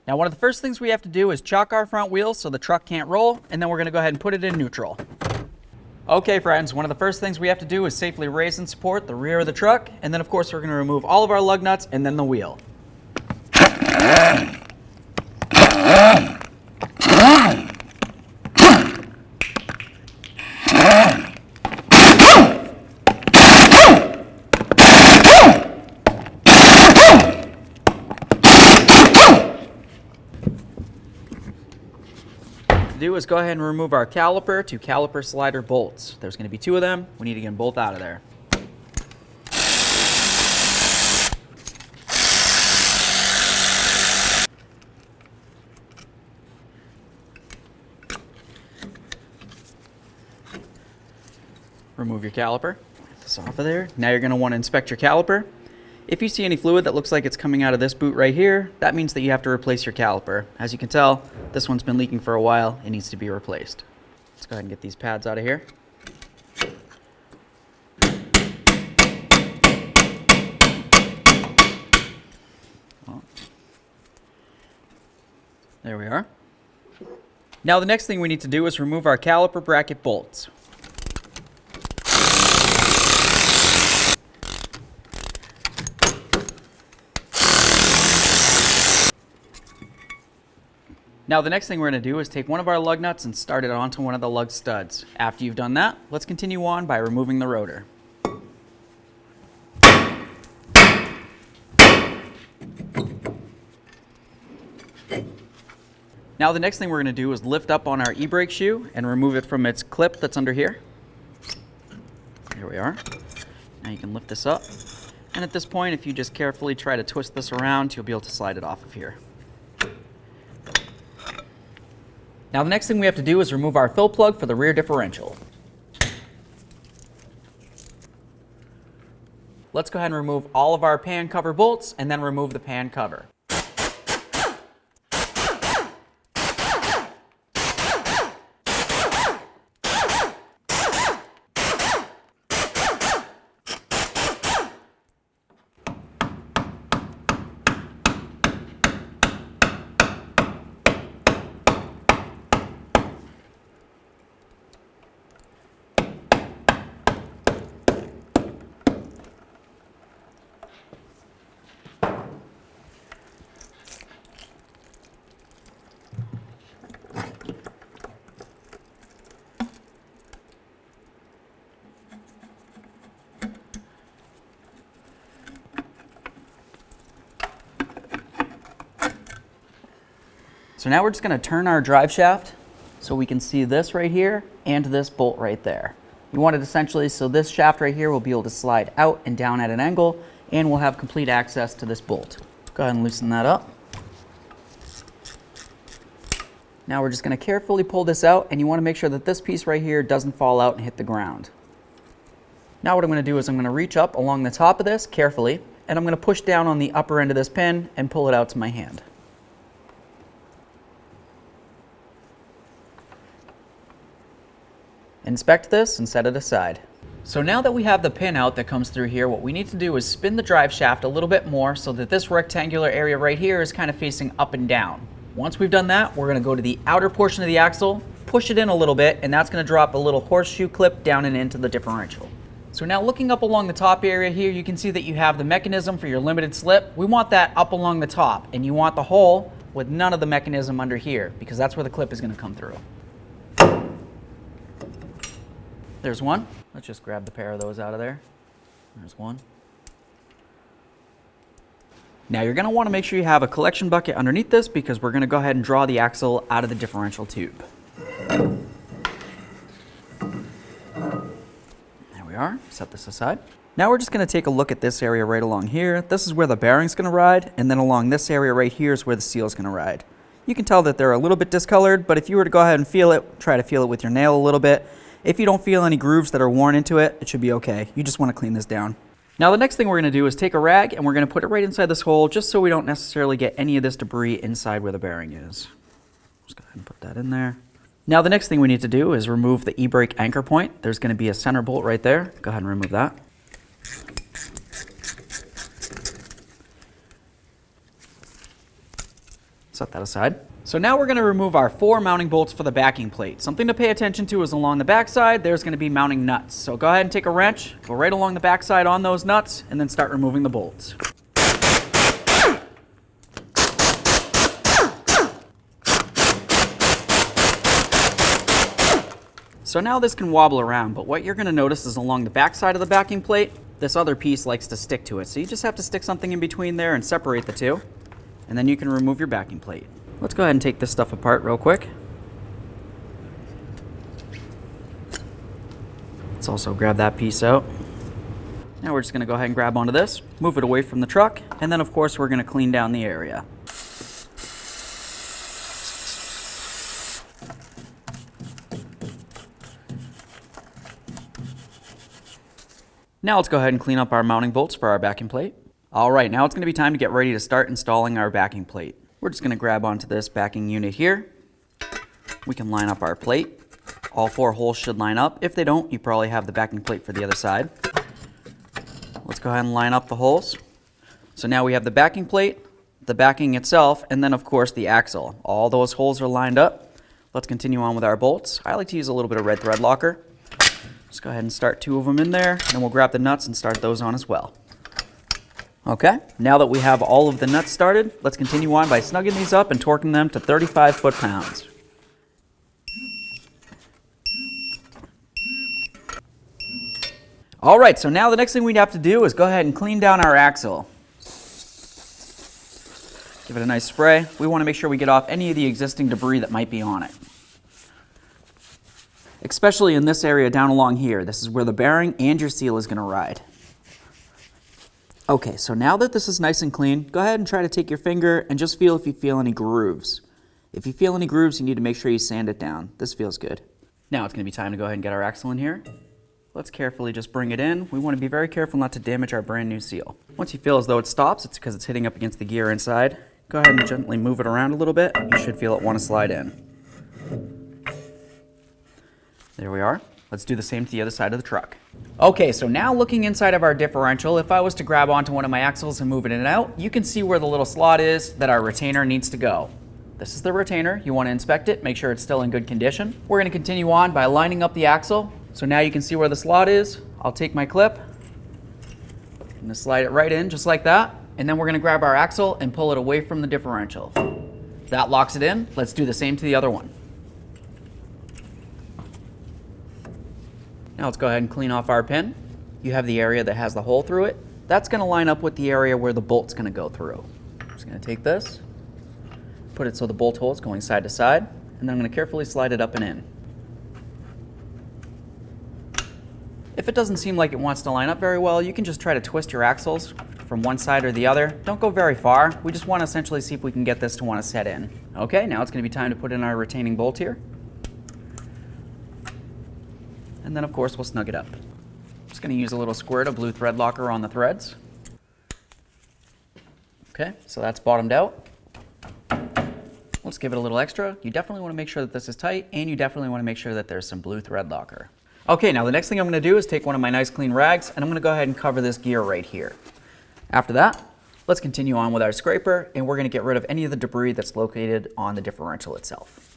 Now one of the first things we have to do is chock our front wheels so the truck can't roll, and then we're going to go ahead and put it in neutral. Okay friends, one of the first things we have to do is safely raise and support the rear of the truck, and then of course we're going to remove all of our lug nuts and then the wheel. To do is go ahead and remove our caliper to caliper slider bolts. There's going to be 2 of them. We need to get them both out of there. Remove your caliper. Get this off of there. Now you're going to want to inspect your caliper. If you see any fluid that looks like it's coming out of this boot right here, that means that you have to replace your caliper. As you can tell, this one's been leaking for a while. It needs to be replaced. Let's go ahead and get these pads out of here. Well, there we are. Now the next thing we need to do is remove our caliper bracket bolts. Now the next thing we're going to do is take one of our lug nuts and start it onto one of the lug studs. After you've done that, let's continue on by removing the rotor. Now the next thing we're going to do is lift up on our e-brake shoe and remove it from its clip that's under here. There we are. Now you can lift this up. And at this point, if you just carefully try to twist this around, you'll be able to slide it off of here. Now the next thing we have to do is remove our fill plug for the rear differential. Let's go ahead and remove all of our pan cover bolts and then remove the pan cover. So now we're just going to turn our drive shaft so we can see this right here and this bolt right there. You want it essentially so this shaft right here will be able to slide out and down at an angle, and we'll have complete access to this bolt. Go ahead and loosen that up. Now we're just going to carefully pull this out, and you want to make sure that this piece right here doesn't fall out and hit the ground. Now what I'm going to do is I'm going to reach up along the top of this carefully, and I'm going to push down on the upper end of this pin and pull it out to my hand. Inspect this and set it aside. So now that we have the pin out that comes through here, what we need to do is spin the drive shaft a little bit more so that this rectangular area right here is kind of facing up and down. Once we've done that, we're going to go to the outer portion of the axle, push it in a little bit, and that's going to drop a little horseshoe clip down and into the differential. So now looking up along the top area here, you can see that you have the mechanism for your limited slip. We want that up along the top, and you want the hole with none of the mechanism under here, because that's where the clip is going to come through. There's one. Let's just grab the pair of those out of there. There's one. Now you're going to want to make sure you have a collection bucket underneath this, because we're going to go ahead and draw the axle out of the differential tube. There we are. Set this aside. Now we're just going to take a look at this area right along here. This is where the bearing's going to ride, and then along this area right here is where the seal's going to ride. You can tell that they're a little bit discolored, but if you were to go ahead and feel it, try to feel it with your nail a little bit. If you don't feel any grooves that are worn into it, it should be okay. You just want to clean this down. Now the next thing we're going to do is take a rag and we're going to put it right inside this hole, just so we don't necessarily get any of this debris inside where the bearing is. Just go ahead and put that in there. Now the next thing we need to do is remove the e-brake anchor point. There's going to be a center bolt right there. Go ahead and remove that. Set that aside. So now we're going to remove our 4 mounting bolts for the backing plate. Something to pay attention to is along the back side, there's going to be mounting nuts. So go ahead and take a wrench, go right along the back side on those nuts, and then start removing the bolts. So now this can wobble around, but what you're going to notice is along the back side of the backing plate, this other piece likes to stick to it. So you just have to stick something in between there and separate the two, and then you can remove your backing plate. Let's go ahead and take this stuff apart real quick. Let's also grab that piece out. Now we're just going to go ahead and grab onto this, move it away from the truck, and then of course we're going to clean down the area. Now let's go ahead and clean up our mounting bolts for our backing plate. All right, now it's going to be time to get ready to start installing our backing plate. We're just going to grab onto this backing unit here. We can line up our plate. All 4 holes should line up. If they don't, you probably have the backing plate for the other side. Let's go ahead and line up the holes. So now we have the backing plate, the backing itself, and then of course the axle. All those holes are lined up. Let's continue on with our bolts. I like to use a little bit of red thread locker. Just go ahead and start 2 of them in there, and we'll grab the nuts and start those on as well. Okay, now that we have all of the nuts started, let's continue on by snugging these up and torquing them to 35 foot-pounds. All right, so now the next thing we have to do is go ahead and clean down our axle. Give it a nice spray. We want to make sure we get off any of the existing debris that might be on it. Especially in this area down along here. This is where the bearing and your seal is going to ride. Okay, so now that this is nice and clean, go ahead and try to take your finger and just feel if you feel any grooves. If you feel any grooves, you need to make sure you sand it down. This feels good. Now it's going to be time to go ahead and get our axle in here. Let's carefully just bring it in. We want to be very careful not to damage our brand new seal. Once you feel as though it stops, it's because it's hitting up against the gear inside. Go ahead and gently move it around a little bit. You should feel it want to slide in. There we are. Let's do the same to the other side of the truck. Okay, so now looking inside of our differential, if I was to grab onto one of my axles and move it in and out, you can see where the little slot is that our retainer needs to go. This is the retainer. You want to inspect it, make sure it's still in good condition. We're going to continue on by lining up the axle. So now you can see where the slot is. I'll take my clip. I'm going to slide it right in just like that. And then we're going to grab our axle and pull it away from the differential. That locks it in. Let's do the same to the other one. Now let's go ahead and clean off our pin. You have the area that has the hole through it. That's going to line up with the area where the bolt's going to go through. I'm just going to take this, put it so the bolt hole is going side to side, and then I'm going to carefully slide it up and in. If it doesn't seem like it wants to line up very well, you can just try to twist your axles from one side or the other. Don't go very far. We just want to essentially see if we can get this to want to set in. Okay, now it's going to be time to put in our retaining bolt here. And then of course we'll snug it up. Just going to use a little squirt of blue thread locker on the threads. Okay, so that's bottomed out. Let's give it a little extra. You definitely want to make sure that this is tight, and you definitely want to make sure that there's some blue thread locker. Okay, now the next thing I'm going to do is take one of my nice clean rags, and I'm going to go ahead and cover this gear right here. After that, let's continue on with our scraper, and we're going to get rid of any of the debris that's located on the differential itself.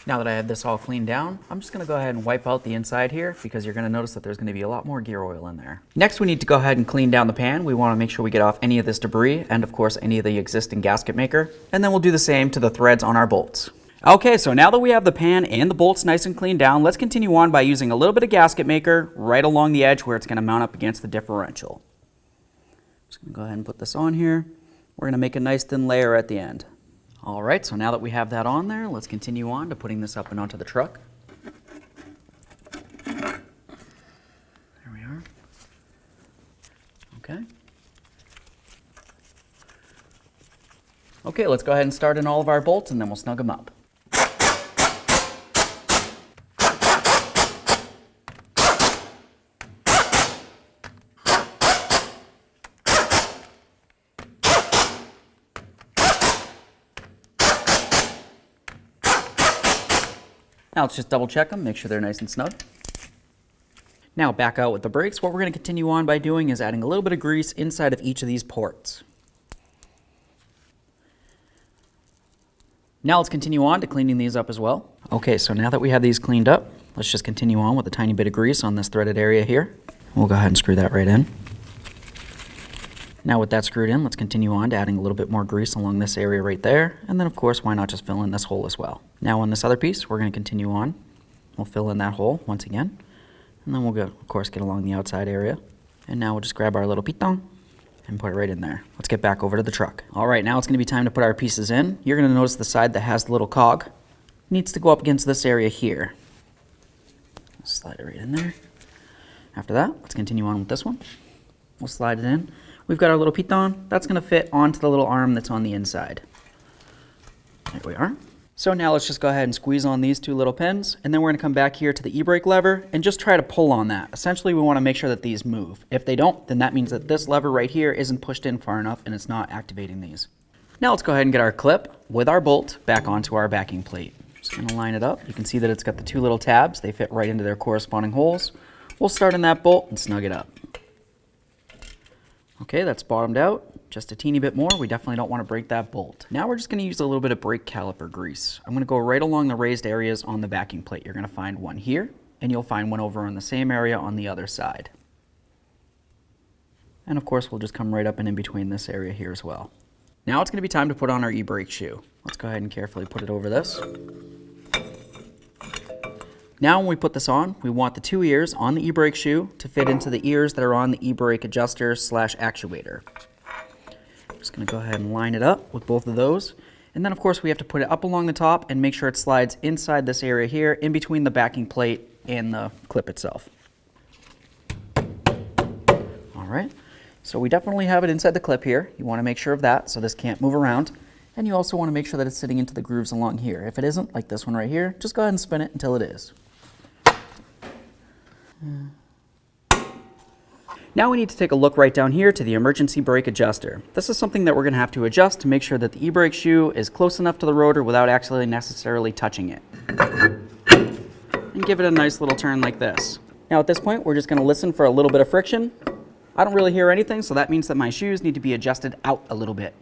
Now that I have this all cleaned down, I'm just going to go ahead and wipe out the inside here, because you're going to notice that there's going to be a lot more gear oil in there. Next, we need to go ahead and clean down the pan. We want to make sure we get off any of this debris and of course any of the existing gasket maker. And then we'll do the same to the threads on our bolts. Okay, so now that we have the pan and the bolts nice and cleaned down, let's continue on by using a little bit of gasket maker right along the edge where it's going to mount up against the differential. Just going to go ahead and put this on here. We're going to make a nice thin layer at the end. All right, so now that we have that on there, let's continue on to putting this up and onto the truck. There we are. Okay. Okay, let's go ahead and start in all of our bolts and then we'll snug them up. Now let's just double check them, make sure they're nice and snug. Now back out with the brakes. What we're going to continue on by doing is adding a little bit of grease inside of each of these ports. Now let's continue on to cleaning these up as well. Okay, so now that we have these cleaned up, let's just continue on with a tiny bit of grease on this threaded area here. We'll go ahead and screw that right in. Now with that screwed in, let's continue on to adding a little bit more grease along this area right there. And then of course, why not just fill in this hole as well. Now on this other piece, we're going to continue on. We'll fill in that hole once again. And then we'll, of course, get along the outside area. And now we'll just grab our little piton and put it right in there. Let's get back over to the truck. All right, now it's going to be time to put our pieces in. You're going to notice the side that has the little cog needs to go up against this area here. Slide it right in there. After that, let's continue on with this one. We'll slide it in. We've got our little piton. That's going to fit onto the little arm that's on the inside. There we are. So now let's just go ahead and squeeze on these two little pins, and then we're going to come back here to the e-brake lever and just try to pull on that. Essentially, we want to make sure that these move. If they don't, then that means that this lever right here isn't pushed in far enough and it's not activating these. Now let's go ahead and get our clip with our bolt back onto our backing plate. Just going to line it up. You can see that it's got the two little tabs. They fit right into their corresponding holes. We'll start in that bolt and snug it up. Okay, that's bottomed out. Just a teeny bit more. We definitely don't want to break that bolt. Now we're just going to use a little bit of brake caliper grease. I'm going to go right along the raised areas on the backing plate. You're going to find one here, and you'll find one over on the same area on the other side. And of course, we'll just come right up and in between this area here as well. Now it's going to be time to put on our e-brake shoe. Let's go ahead and carefully put it over this. Now when we put this on, we want the two ears on the e-brake shoe to fit into the ears that are on the e-brake adjuster / actuator. Just going to go ahead and line it up with both of those. And then of course we have to put it up along the top and make sure it slides inside this area here in between the backing plate and the clip itself. All right, so we definitely have it inside the clip here. You want to make sure of that so this can't move around. And you also want to make sure that it's sitting into the grooves along here. If it isn't, like this one right here, just go ahead and spin it until it is. Now we need to take a look right down here to the emergency brake adjuster. This is something that we're going to have to adjust to make sure that the e-brake shoe is close enough to the rotor without actually necessarily touching it. And give it a nice little turn like this. Now at this point, we're just going to listen for a little bit of friction. I don't really hear anything, so that means that my shoes need to be adjusted out a little bit.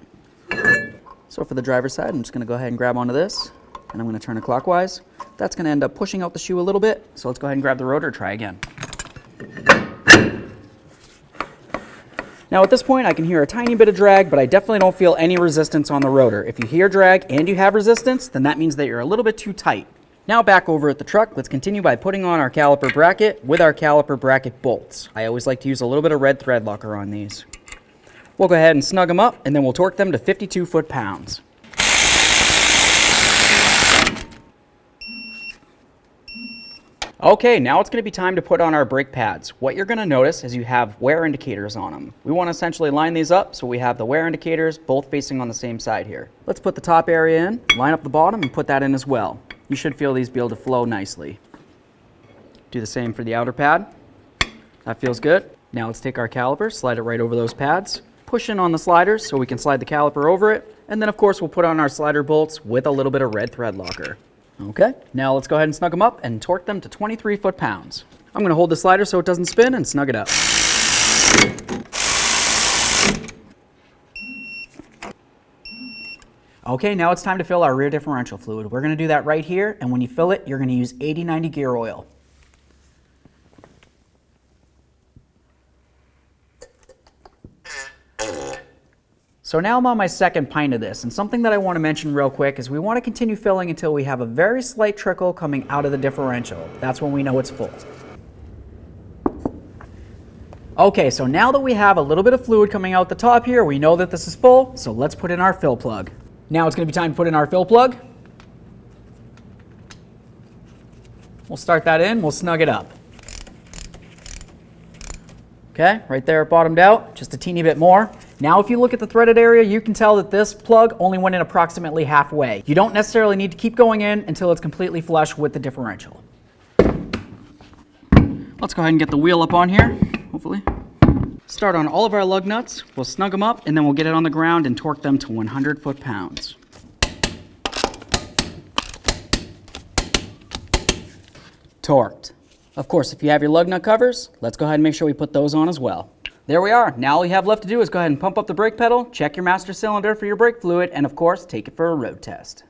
So for the driver's side, I'm just going to go ahead and grab onto this, and I'm going to turn it clockwise. That's going to end up pushing out the shoe a little bit, so let's go ahead and grab the rotor and try again. Now at this point, I can hear a tiny bit of drag, but I definitely don't feel any resistance on the rotor. If you hear drag and you have resistance, then that means that you're a little bit too tight. Now back over at the truck, let's continue by putting on our caliper bracket with our caliper bracket bolts. I always like to use a little bit of red thread locker on these. We'll go ahead and snug them up, and then we'll torque them to 52 foot-pounds. Okay, now it's going to be time to put on our brake pads. What you're going to notice is you have wear indicators on them. We want to essentially line these up so we have the wear indicators both facing on the same side here. Let's put the top area in, line up the bottom, and put that in as well. You should feel these be able to flow nicely. Do the same for the outer pad. That feels good. Now let's take our caliper, slide it right over those pads, push in on the sliders so we can slide the caliper over it, and then of course we'll put on our slider bolts with a little bit of red thread locker. Okay, now let's go ahead and snug them up and torque them to 23 foot-pounds. I'm going to hold the slider so it doesn't spin and snug it up. Okay, now it's time to fill our rear differential fluid. We're going to do that right here, and when you fill it, you're going to use 80/90 gear oil. So now I'm on my second pint of this, and something that I want to mention real quick is we want to continue filling until we have a very slight trickle coming out of the differential. That's when we know it's full. Okay, so now that we have a little bit of fluid coming out the top here, we know that this is full, so let's put in our fill plug. Now it's going to be time to put in our fill plug. We'll start that in, we'll snug it up. Okay, right there bottomed out, just a teeny bit more. Now if you look at the threaded area, you can tell that this plug only went in approximately halfway. You don't necessarily need to keep going in until it's completely flush with the differential. Let's go ahead and get the wheel up on here, hopefully. Start on all of our lug nuts, we'll snug them up, and then we'll get it on the ground and torque them to 100 foot-pounds. Torqued. Of course, if you have your lug nut covers, let's go ahead and make sure we put those on as well. There we are. Now all you have left to do is go ahead and pump up the brake pedal, check your master cylinder for your brake fluid, and of course, take it for a road test.